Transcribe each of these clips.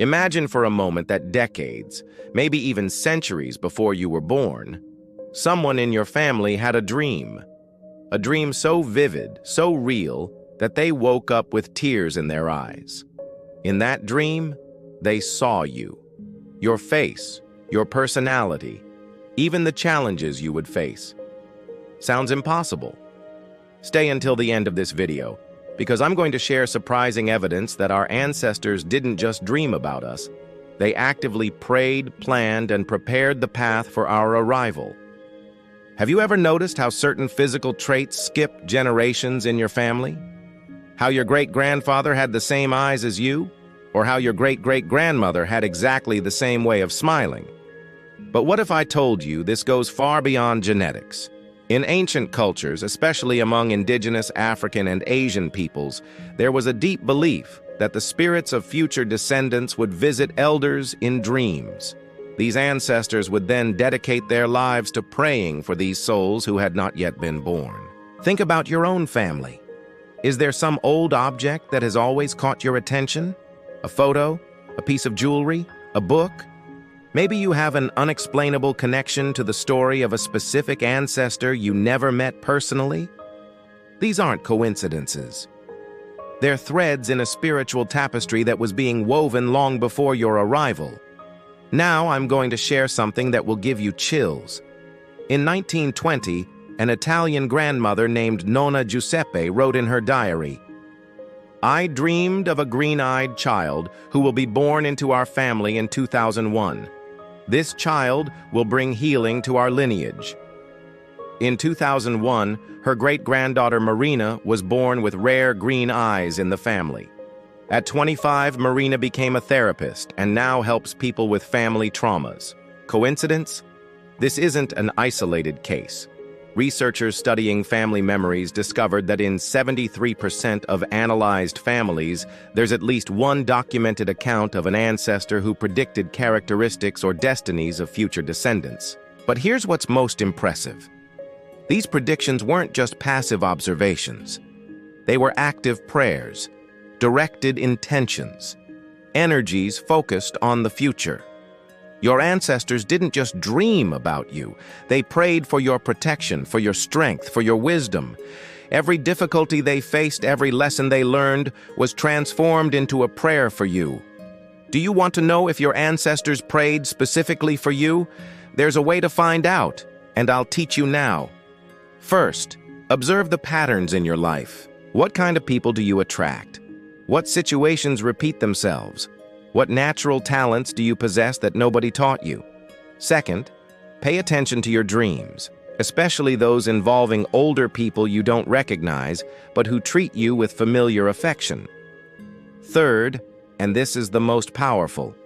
Imagine for a moment that decades, maybe even centuries before you were born, someone in your family had a dream so vivid, so real, that they woke up with tears in their eyes. In that dream, they saw you, your face, your personality, even the challenges you would face. Sounds impossible? Stay until the end of this video, because I'm going to share surprising evidence that our ancestors didn't just dream about us. They actively prayed, planned, and prepared the path for our arrival. Have you ever noticed how certain physical traits skip generations in your family? How your great-grandfather had the same eyes as you? Or how your great-great-grandmother had exactly the same way of smiling? But what if I told you this goes far beyond genetics? In ancient cultures, especially among indigenous African and Asian peoples, there was a deep belief that the spirits of future descendants would visit elders in dreams. These ancestors would then dedicate their lives to praying for these souls who had not yet been born. Think about your own family. Is there some old object that has always caught your attention? A photo? A piece of jewelry? A book? Maybe you have an unexplainable connection to the story of a specific ancestor you never met personally? These aren't coincidences. They're threads in a spiritual tapestry that was being woven long before your arrival. Now I'm going to share something that will give you chills. In 1920, an Italian grandmother named Nonna Giuseppe wrote in her diary, "I dreamed of a green-eyed child who will be born into our family in 2001. This child will bring healing to our lineage." In 2001, her great-granddaughter Marina was born with rare green eyes in the family. At 25, Marina became a therapist and now helps people with family traumas. Coincidence? This isn't an isolated case. Researchers studying family memories discovered that in 73% of analyzed families, there's at least one documented account of an ancestor who predicted characteristics or destinies of future descendants. But here's what's most impressive. These predictions weren't just passive observations. They were active prayers, directed intentions, energies focused on the future. Your ancestors didn't just dream about you. They prayed for your protection, for your strength, for your wisdom. Every difficulty they faced, every lesson they learned, was transformed into a prayer for you. Do you want to know if your ancestors prayed specifically for you? There's a way to find out, and I'll teach you now. First, observe the patterns in your life. What kind of people do you attract? What situations repeat themselves? What natural talents do you possess that nobody taught you? Second, pay attention to your dreams, especially those involving older people you don't recognize, but who treat you with familiar affection. Third, and this is the most powerful,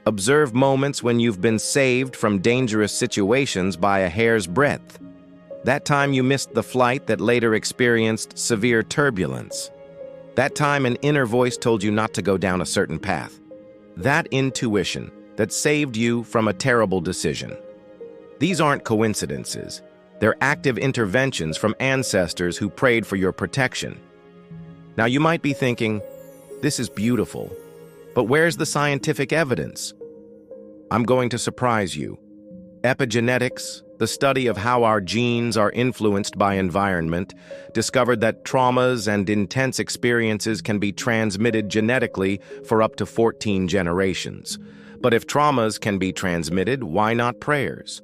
observe moments when you've been saved from dangerous situations by a hair's breadth. That time you missed the flight that later experienced severe turbulence. That time an inner voice told you not to go down a certain path. That intuition that saved you from a terrible decision. These aren't coincidences. They're active interventions from ancestors who prayed for your protection. Now you might be thinking, this is beautiful, but where's the scientific evidence? I'm going to surprise you. Epigenetics, the study of how our genes are influenced by environment, discovered that traumas and intense experiences can be transmitted genetically for up to 14 generations. But if traumas can be transmitted, why not prayers?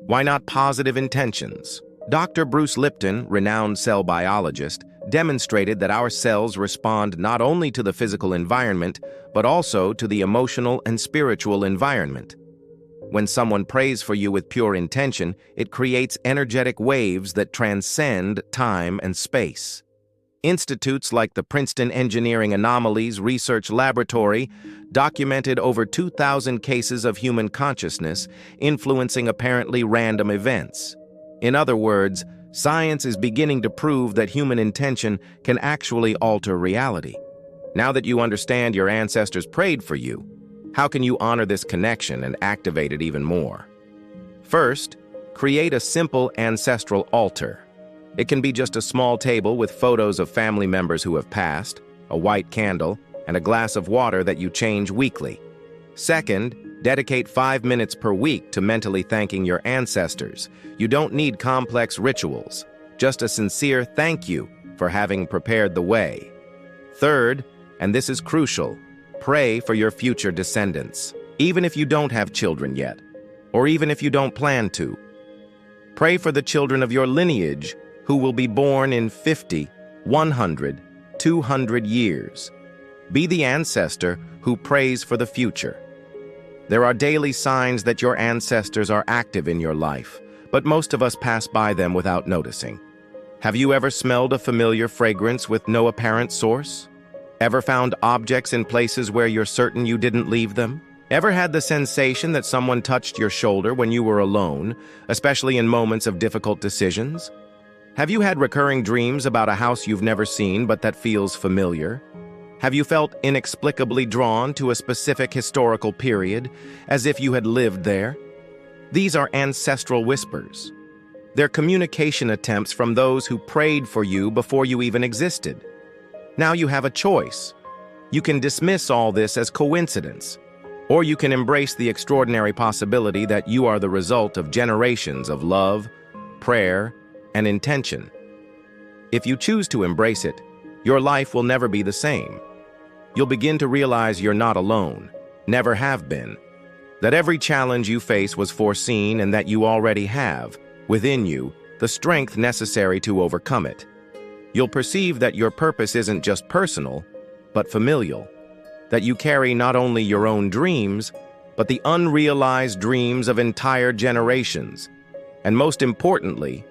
Why not positive intentions? Dr. Bruce Lipton, renowned cell biologist, demonstrated that our cells respond not only to the physical environment, but also to the emotional and spiritual environment. When someone prays for you with pure intention, it creates energetic waves that transcend time and space. Institutes like the Princeton Engineering Anomalies Research Laboratory documented over 2,000 cases of human consciousness influencing apparently random events. In other words, science is beginning to prove that human intention can actually alter reality. Now that you understand your ancestors prayed for you, how can you honor this connection and activate it even more? First, create a simple ancestral altar. It can be just a small table with photos of family members who have passed, a white candle, and a glass of water that you change weekly. Second, dedicate 5 minutes per week to mentally thanking your ancestors. You don't need complex rituals, just a sincere thank you for having prepared the way. Third, and this is crucial, pray for your future descendants, even if you don't have children yet, or even if you don't plan to. Pray for the children of your lineage who will be born in 50, 100, 200 years. Be the ancestor who prays for the future. There are daily signs that your ancestors are active in your life, but most of us pass by them without noticing. Have you ever smelled a familiar fragrance with no apparent source? Ever found objects in places where you're certain you didn't leave them? Ever had the sensation that someone touched your shoulder when you were alone, especially in moments of difficult decisions? Have you had recurring dreams about a house you've never seen but that feels familiar? Have you felt inexplicably drawn to a specific historical period, as if you had lived there? These are ancestral whispers. They're communication attempts from those who prayed for you before you even existed. Now you have a choice. You can dismiss all this as coincidence, or you can embrace the extraordinary possibility that you are the result of generations of love, prayer, and intention. If you choose to embrace it, your life will never be the same. You'll begin to realize you're not alone, never have been, that every challenge you face was foreseen and that you already have, within you, the strength necessary to overcome it. You'll perceive that your purpose isn't just personal, but familial, that you carry not only your own dreams, but the unrealized dreams of entire generations. And most importantly,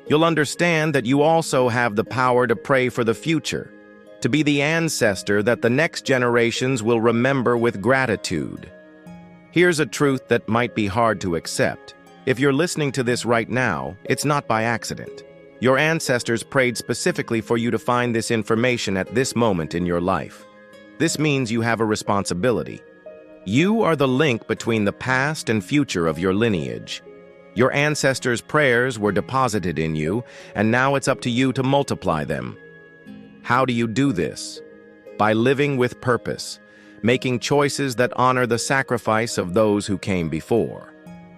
you'll understand that you also have the power to pray for the future, to be the ancestor that the next generations will remember with gratitude. Here's a truth that might be hard to accept. If you're listening to this right now, it's not by accident. Your ancestors prayed specifically for you to find this information at this moment in your life. This means you have a responsibility. You are the link between the past and future of your lineage. Your ancestors' prayers were deposited in you, and now it's up to you to multiply them. How do you do this? By living with purpose, making choices that honor the sacrifice of those who came before,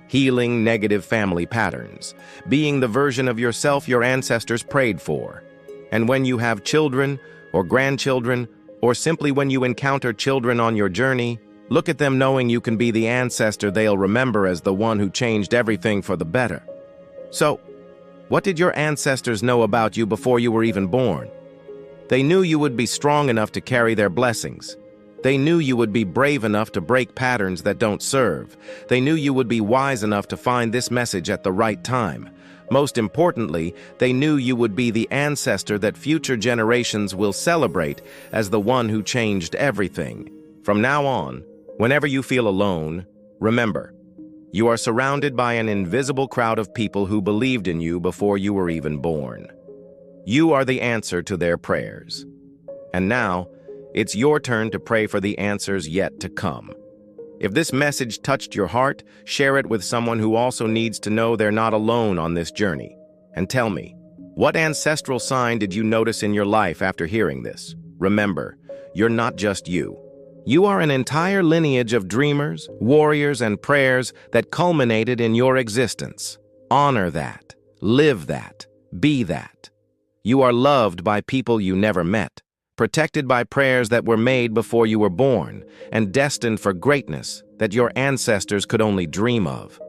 healing negative family patterns, being the version of yourself your ancestors prayed for. And when you have children or grandchildren, or simply when you encounter children on your journey, look at them knowing you can be the ancestor they'll remember as the one who changed everything for the better. So, what did your ancestors know about you before you were even born? They knew you would be strong enough to carry their blessings. They knew you would be brave enough to break patterns that don't serve. They knew you would be wise enough to find this message at the right time. Most importantly, they knew you would be the ancestor that future generations will celebrate as the one who changed everything. From now on, whenever you feel alone, remember, you are surrounded by an invisible crowd of people who believed in you before you were even born. You are the answer to their prayers. And now, it's your turn to pray for the answers yet to come. If this message touched your heart, share it with someone who also needs to know they're not alone on this journey. And tell me, what ancestral sign did you notice in your life after hearing this? Remember, you're not just you. You are an entire lineage of dreamers, warriors, and prayers that culminated in your existence. Honor that. Live that. Be that. You are loved by people you never met, protected by prayers that were made before you were born, and destined for greatness that your ancestors could only dream of.